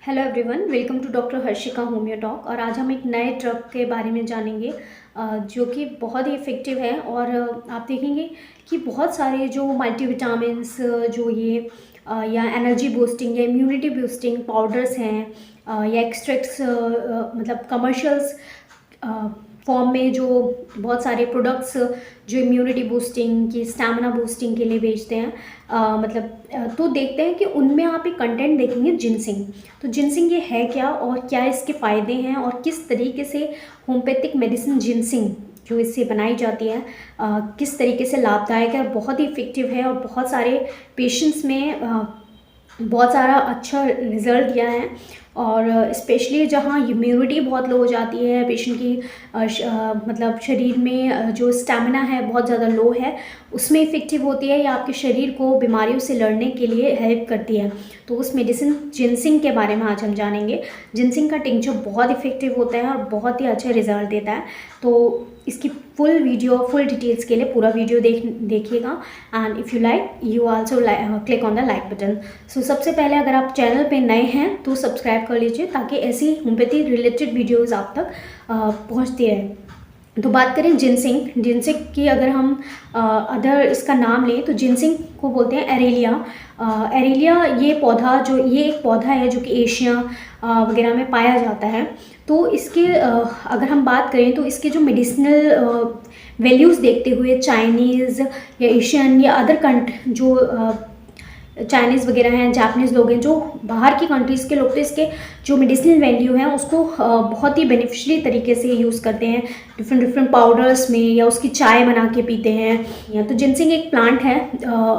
Hello everyone, welcome to doctor Harshika homeo talk. और आज हम एक नए ड्रग के बारे में जानेंगे जो कि बहुत ही इफ़ेक्टिव है। और आप देखेंगे कि बहुत सारे जो मल्टीविटामिन्स जो ये या एनर्जी बूस्टिंग या इम्यूनिटी बूस्टिंग पाउडर्स हैं या एक्सट्रैक्ट्स मतलब कमर्शियल्स फॉर्म में जो बहुत सारे प्रोडक्ट्स जो इम्यूनिटी बूस्टिंग की स्टैमिना बूस्टिंग के लिए बेचते हैं तो देखते हैं कि उनमें आप एक कंटेंट देखेंगे जिनसिंग। तो जिनसिंग ये है क्या और क्या इसके फ़ायदे हैं और किस तरीके से होम्योपैथिक मेडिसिन जिनसिंग जो इससे बनाई जाती है किस तरीके से लाभदायक है और बहुत ही इफ़ेक्टिव है और बहुत सारे पेशेंट्स में बहुत सारा अच्छा रिज़ल्ट दिया है। और स्पेशली जहाँ इम्यूनिटी बहुत लो हो जाती है पेशेंट की मतलब शरीर में जो स्टेमिना है बहुत ज़्यादा लो है, उसमें इफ़ेक्टिव होती है या आपके शरीर को बीमारियों से लड़ने के लिए हेल्प करती है। तो उस मेडिसिन जिनसिंग के बारे में आज हम जानेंगे। जिनसिंग का टिंचर बहुत इफ़ेक्टिव होता है और बहुत ही अच्छे रिजल्ट देता है। तो इसकी फुल वीडियो फुल डिटेल्स के लिए पूरा वीडियो देखिएगा। And if you like you also click on the like button. So सबसे पहले अगर आप चैनल पे नए हैं तो सब्सक्राइब कर लीजिए ताकि ऐसी होम्योपैथी रिलेटेड वीडियोस आप तक पहुंचती रहे। तो बात करें जिनसिंग की, अगर हम अदर इसका नाम लें तो जिनसिंग को बोलते हैं एरेलिया। एरेलिया ये एक पौधा है जो कि एशिया वगैरह में पाया जाता है। तो इसके अगर हम बात करें तो इसके जो मेडिसिनल वैल्यूज़ देखते हुए चाइनीज़ या एशियन या अदर जो चाइनीज़ वगैरह हैं, जापानीज़ लोग हैं, जो बाहर की कंट्रीज़ के लोग, तो इसके जो मेडिसिनल वैल्यू हैं उसको बहुत ही बेनिफिशियली तरीके से यूज़ करते हैं डिफरेंट पाउडर्स में या उसकी चाय बना के पीते हैं। तो जिनसिंग एक प्लांट है,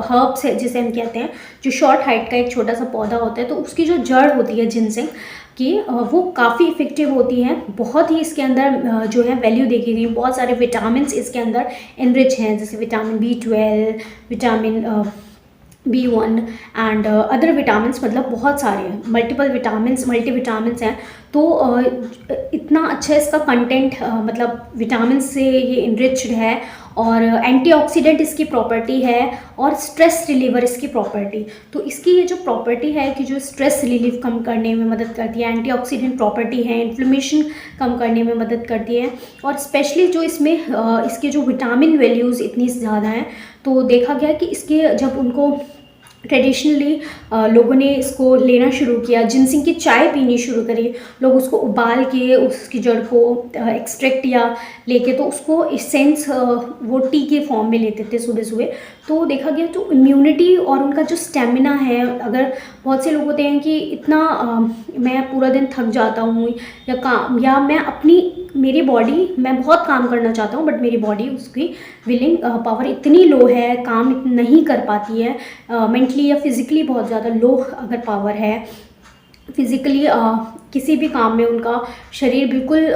हर्ब्स है जिसे हम कहते हैं, जो शॉर्ट हाइट का एक छोटा सा पौधा होता है। तो उसकी जो जड़ होती है जिनसिंग कि वो काफ़ी इफ़ेक्टिव होती है। बहुत ही इसके अंदर जो है वैल्यू देखी गई, बहुत सारे विटामिन इसके अंदर इनरिच हैं, जैसे vitamin B12, vitamin B1 and other vitamins, मतलब बहुत सारे मल्टीविटामिन्स हैं। तो इतना अच्छा इसका कंटेंट मतलब विटामिन से ये इनरिच्ड है। और एंटीऑक्सीडेंट इसकी प्रॉपर्टी है और स्ट्रेस रिलीवर इसकी प्रॉपर्टी। तो इसकी ये जो प्रॉपर्टी है कि जो स्ट्रेस रिलीव कम करने में मदद करती है, एंटीऑक्सीडेंट प्रॉपर्टी है, इन्फ्लेमेशन कम करने में मदद करती है। और स्पेशली जो इसमें इसके जो विटामिन वैल्यूज़ इतनी ज़्यादा हैं, तो देखा गया कि इसके जब उनको ट्रेडिशनली लोगों ने इसको लेना शुरू किया, जिनसिंग की चाय पीनी शुरू करी, लोग उसको उबाल के उसकी जड़ को एक्सट्रैक्ट या लेके तो उसको इसेंस वो टी के फॉर्म में लेते थे सुबह सुबह। तो देखा गया तो इम्यूनिटी और उनका जो स्टेमिना है, अगर बहुत से लोग होते हैं कि इतना मैं पूरा दिन थक जाता हूँ या मेरी बॉडी, मैं बहुत काम करना चाहता हूँ बट मेरी बॉडी उसकी विलिंग पावर इतनी लो है, काम नहीं कर पाती है, मेंटली या फिज़िकली बहुत ज़्यादा लो अगर पावर है, फिज़िकली किसी भी काम में उनका शरीर बिल्कुल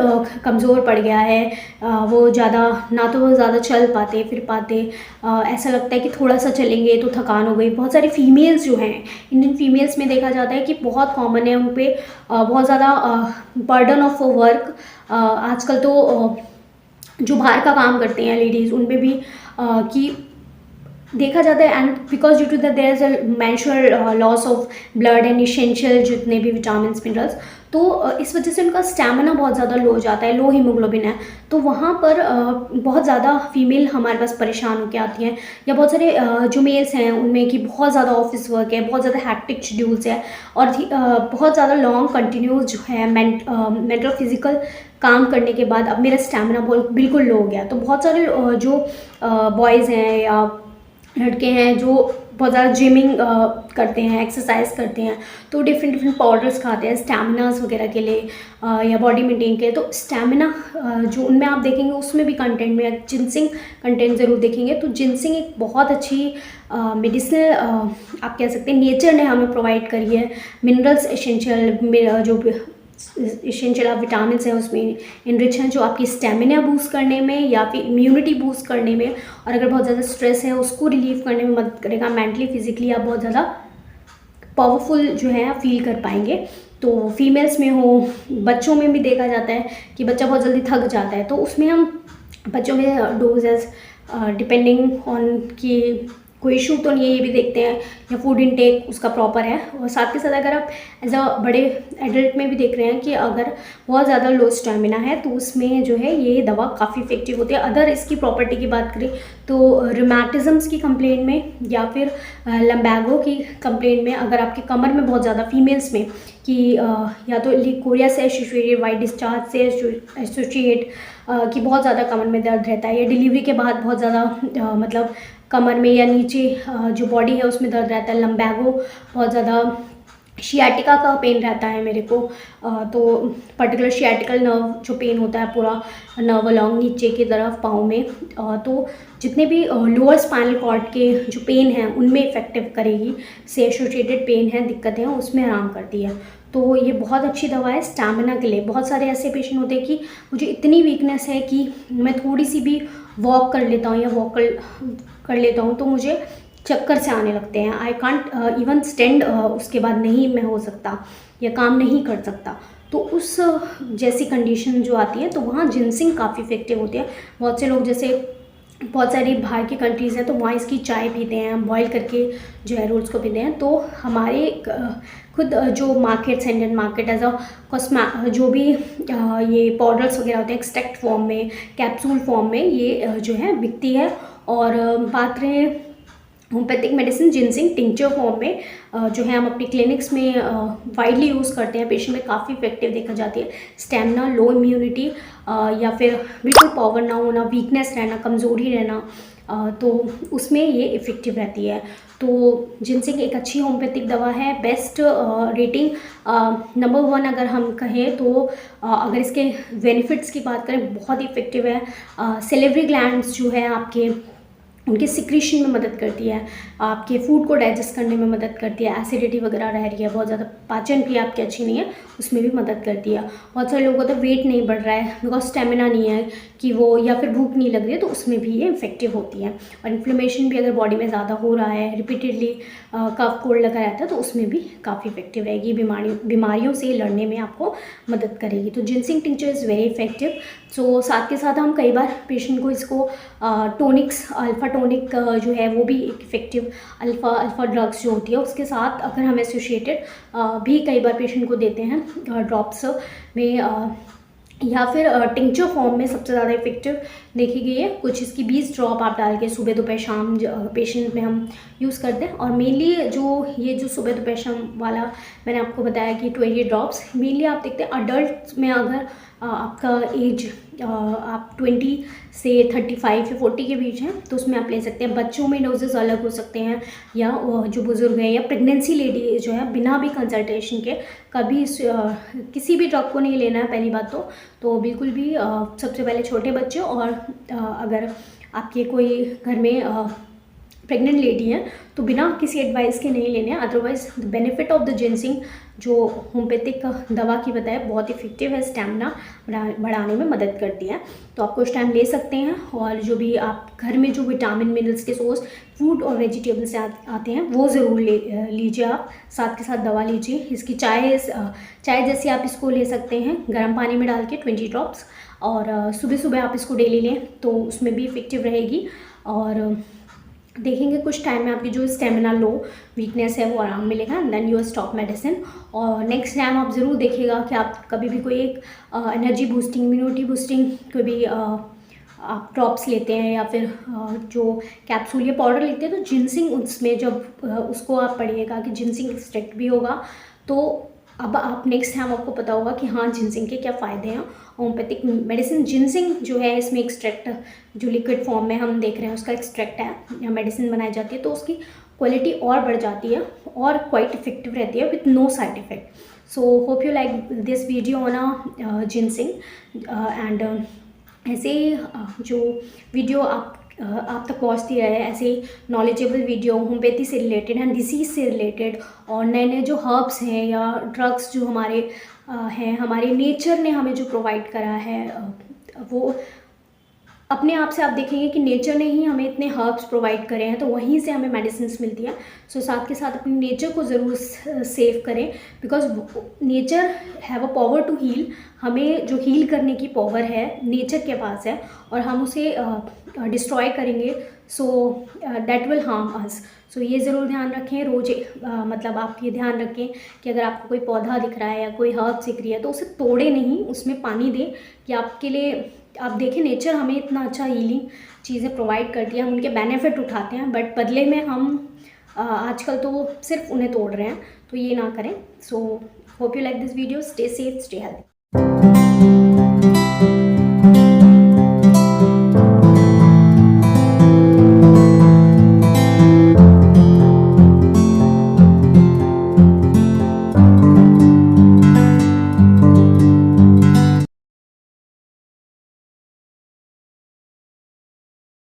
कमज़ोर पड़ गया है, वो ज़्यादा चल पाते फिर पाते, ऐसा लगता है कि थोड़ा सा चलेंगे तो थकान हो गई। बहुत सारी फीमेल्स जो हैं, इंडियन फीमेल्स में देखा जाता है कि बहुत कॉमन है उन पर बहुत ज़्यादा बर्डन ऑफ वर्क। आजकल तो जो बाहर का काम करते हैं लेडीज़, उन पर भी कि देखा जाता है, and because due to that there is a menstrual loss of blood and essential जितने भी विटामिन मिनरल्स, तो इस वजह से उनका स्टैमिना बहुत ज़्यादा लो हो जाता है, लो हीमोग्लोबिन है। तो वहाँ पर बहुत ज़्यादा फीमेल हमारे पास परेशान होकर आती हैं, या बहुत सारे जो मेल्स हैं उनमें कि बहुत ज़्यादा ऑफिस वर्क है, बहुत ज़्यादा हैक्टिक शेड्यूल्स है और बहुत ज़्यादा लॉन्ग कंटिन्यूस जो है मेंटल फिजिकल काम करने के बाद अब मेरा स्टैमिना बिल्कुल लो हो गया। तो बहुत सारे जो बॉयज़ हैं या लड़के हैं जो बहुत ज़्यादा जिमिंग करते हैं, एक्सरसाइज करते हैं, तो डिफरेंट पाउडर्स खाते हैं स्टैमिनास वगैरह के लिए या बॉडी मेंटेन के लिए। तो स्टैमिना जो उनमें आप देखेंगे उसमें भी कंटेंट में जिनसिंग कंटेंट ज़रूर देखेंगे। तो जिनसिंग एक बहुत अच्छी मेडिसिनल आप कह सकते हैं नेचर ने हमें प्रोवाइड करी है। मिनरल्स एसेंशियल जो एसेंशियल आप विटामिन हैं उसमें इनरिच हैं, जो आपकी स्टेमिना बूस्ट करने में या फिर इम्यूनिटी बूस्ट करने में, और अगर बहुत ज़्यादा स्ट्रेस है उसको रिलीव करने में मदद करेगा। मेंटली फिजिकली आप बहुत ज़्यादा पावरफुल जो है आप फील कर पाएंगे। तो फीमेल्स में हो, बच्चों में भी देखा जाता है कि बच्चा बहुत जल्दी थक जाता है, तो उसमें हम बच्चों में डोजेस डिपेंडिंग ऑन कि कोई इशू तो नहीं है, ये भी देखते हैं, या फूड इनटेक उसका प्रॉपर है। और साथ के साथ अगर आप एज अ बड़े एडल्ट में भी देख रहे हैं कि अगर बहुत ज़्यादा लो स्टेमिना है तो उसमें जो है ये दवा काफ़ी इफेक्टिव होती है। अदर इसकी प्रॉपर्टी की बात करें तो रोमैटिज़म्स की कंप्लेंट में या फिर लम्बैगो की कंप्लेंट में, अगर आपकी कमर में बहुत ज़्यादा फीमेल्स में कि या तो लिकोरिया से एसोसिएटेड, वाइट डिस्चार्ज से एसोसिएट कि बहुत ज़्यादा कमर में दर्द रहता है, या डिलीवरी के बाद बहुत ज़्यादा मतलब कमर में या नीचे जो बॉडी है उसमें दर्द रहता है, लम्बैगो बहुत ज़्यादा, शियाटिका का पेन रहता है मेरे को, तो पर्टिकुलर शियाटिकल नर्व जो पेन होता है पूरा नर्व अलॉन्ग नीचे की तरफ पाँव में, तो जितने भी लोअर स्पाइनल कॉर्ड के जो पेन हैं उनमें इफेक्टिव करेगी, से एसोसिएटेड पेन है, दिक्कतें हैं, उसमें आराम करती है। तो ये बहुत अच्छी दवा है स्टैमिना के लिए। बहुत सारे ऐसे पेशेंट होते हैं कि मुझे इतनी वीकनेस है कि मैं थोड़ी सी भी वॉक कर लेता हूँ या वॉक कर लेता हूँ तो मुझे चक्कर से आने लगते हैं, आई कांट इवन स्टैंड, उसके बाद नहीं मैं हो सकता या काम नहीं कर सकता। तो उस जैसी कंडीशन जो आती है तो वहाँ जिनसिंग काफ़ी इफेक्टिव होती है। बहुत से लोग जैसे बहुत सारी बाहर की कंट्रीज़ हैं तो वहाँ इसकी चाय पीते हैं, बॉयल करके जो है रोल्स को पीते हैं। तो हमारे खुद जो markets, Indian market as a जो भी ये पाउडर्स वगैरह होते हैं एक्सट्रैक्ट फॉर्म में, कैप्सूल फॉर्म में ये जो है बिकती है। और बात रहे homeopathic medicine, ginseng tincture form में जो है हम अपनी क्लिनिक्स में वाइडली यूज़ करते हैं, पेशेंट में काफ़ी इफेक्टिव देखा जाती है। स्टेमिना, लो इम्यूनिटी या फिर बिल्कुल पावर ना होना, वीकनेस रहना, कमज़ोरी रहना, तो उसमें ये इफ़ेक्टिव रहती है। तो जिनसिंग एक अच्छी होम्योपैथिक दवा है। बेस्ट रेटिंग नंबर 1 अगर हम कहें तो अगर इसके बेनिफिट्स की बात करें बहुत ही इफेक्टिव है। सेलेवरी ग्लैंड्स जो है आपके उनके सिक्रीशन में मदद करती है, आपके फूड को डाइजेस्ट करने में मदद करती है, एसिडिटी वगैरह रह रही है, बहुत ज़्यादा पाचन क्रिया आपकी अच्छी नहीं है उसमें भी मदद करती है। बहुत सारे लोगों का तो वेट नहीं बढ़ रहा है बिकॉज स्टेमिना नहीं है कि वो, या फिर भूख नहीं लग रही है, तो उसमें भी ये इफेक्टिव होती है। और इन्फ्लेमेशन भी अगर बॉडी में ज़्यादा हो रहा है, रिपीटेडली कफ कोल्ड लगा रहता है, तो उसमें भी काफ़ी इफेक्टिव रहेगी, बीमारियों से लड़ने में आपको मदद करेगी। तो ginseng tincture is very effective. So साथ के साथ हम कई बार पेशेंट को इसको टोनिक्स, अल्फ़ा टोनिक जो है वो भी एक इफेक्टिव अल्फ़ा ड्रग्स जो होती है उसके साथ अगर हम एसोसिएटेड भी कई बार पेशेंट को देते हैं ड्रॉप्स में, या फिर टिंचर फॉर्म में सबसे ज़्यादा इफेक्टिव देखी गई है। कुछ इसकी 20 ड्रॉप आप डाल के सुबह दोपहर शाम पेशेंट में हम यूज़ करते हैं। और मेनली जो सुबह दोपहर शाम वाला मैंने आपको बताया कि 20 ड्रॉप्स, मेनली आप देखते हैं अडल्ट में अगर आपका एज आप 20 से 35 या 40 के बीच हैं तो उसमें आप ले सकते हैं। बच्चों में डोजेस अलग हो सकते हैं, या जो बुज़ुर्ग हैं या प्रेगनेंसी लेडी जो है बिना भी कंसल्टेशन के कभी किसी भी ड्रग को नहीं लेना है पहली बात तो बिल्कुल भी सबसे पहले छोटे बच्चे, और अगर आपके कोई घर में प्रेग्नेंट लेडी हैं तो बिना किसी एडवाइस के नहीं लेने हैं। Otherwise the benefit of the ginseng जो होम्योपैथिक दवा की बताया बहुत इफेक्टिव है, स्टैमिना बढ़ाने में मदद करती है। तो आप कुछ टाइम ले सकते हैं, और जो भी आप घर में जो विटामिन मिनरल्स के सोर्स फ्रूट और वेजिटेबल से आते हैं वो ज़रूर लीजिए आप, साथ के साथ दवा लीजिए। इसकी चाय जैसे आप इसको ले सकते हैं गर्म पानी में डाल के 20 ड्रॉप्स, और सुबह सुबह आप इसको डेली लें तो उसमें भी इफेक्टिव रहेगी। और देखेंगे कुछ टाइम में आपकी जो स्टेमिना लो वीकनेस है वो आराम मिलेगा, and then you stop medicine. और नेक्स्ट टाइम आप ज़रूर देखिएगा कि आप कभी भी कोई एक एनर्जी बूस्टिंग, इम्यूनिटी बूस्टिंग कोई भी आप ड्रॉप्स लेते हैं या फिर जो कैप्सूल या पाउडर लेते हैं तो जिनसिंग उसमें जब उसको आप पढ़िएगा कि जिनसिंग एक्सट्रैक्ट भी होगा, तो अब आप नेक्स्ट टाइम आपको पता होगा कि हाँ जिनसिंग के क्या फ़ायदे हैं। होम्योपैथिक मेडिसिन जिनसिंग जो है इसमें एक्सट्रैक्ट जो लिक्विड फॉर्म में हम देख रहे हैं उसका एक्सट्रैक्ट है या मेडिसिन बनाई जाती है, तो उसकी क्वालिटी और बढ़ जाती है और क्वाइट इफेक्टिव रहती है with no side effect. So hope you like this video on a ginseng, and ऐसे जो वीडियो आप तक पहुँचती रहे, ऐसे नॉलेजेबल वीडियो होम्योपैथी से रिलेटेड एंड डिसीज़ से रिलेटेड, और नए नए जो हर्ब्स हैं या ड्रग्स जो हमारे हैं, हमारे नेचर ने हमें जो प्रोवाइड करा है वो अपने आप से आप देखेंगे कि नेचर ने ही हमें इतने हर्ब्स प्रोवाइड करे हैं, तो वहीं से हमें मेडिसिन्स मिलती हैं। सो साथ के साथ अपने नेचर को ज़रूर सेव करें, because nature have a power to heal. हमें जो हील करने की पावर है नेचर के पास है, और हम उसे डिस्ट्रॉय करेंगे so that will harm us. So ये ज़रूर ध्यान रखें रोज़। मतलब आप ये ध्यान रखें कि अगर आपको कोई पौधा दिख रहा है या कोई हर्ब दिख रही है तो उसे तोड़े नहीं, उसमें पानी दें। कि आपके लिए आप देखें नेचर हमें इतना अच्छा हीलिंग चीज़ें प्रोवाइड करती है, हम उनके बेनिफिट उठाते हैं, बट बदले में हम आजकल तो सिर्फ उन्हें तोड़ रहे हैं, तो ये ना करें। सो hope you like this video. Stay safe, stay healthy.